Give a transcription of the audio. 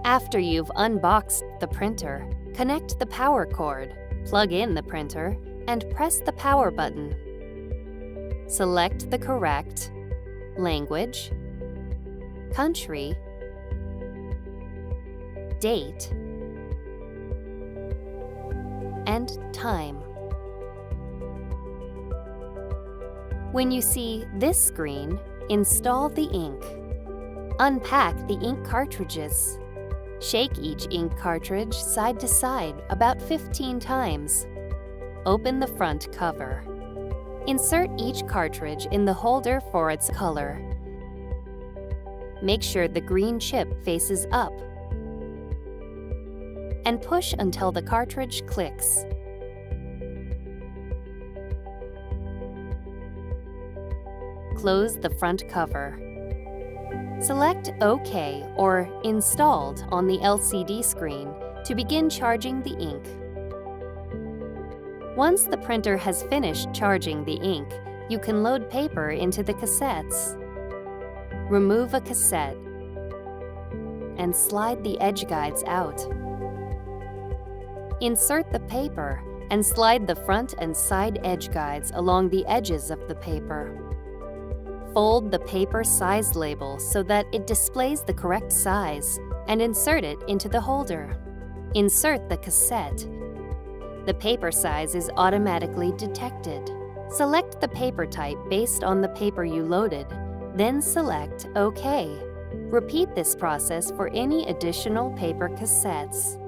After you've unboxed the printer, connect the power cord, plug in the printer, and press the power button. Select the correct language, country, date, and time. When you see this screen, install the ink. Unpack the ink cartridges. Shake each ink cartridge side to side about 15 times. Open the front cover. Insert each cartridge in the holder for its color. Make sure the green chip faces up. And push until the cartridge clicks. Close the front cover. Select OK or Installed on the LCD screen to begin charging the ink. Once the printer has finished charging the ink, you can load paper into the cassettes. Remove a cassette and slide the edge guides out. Insert the paper and slide the front and side edge guides along the edges of the paper. Fold the paper size label so that it displays the correct size and insert it into the holder. Insert the cassette. The paper size is automatically detected. Select the paper type based on the paper you loaded, then select OK. Repeat this process for any additional paper cassettes.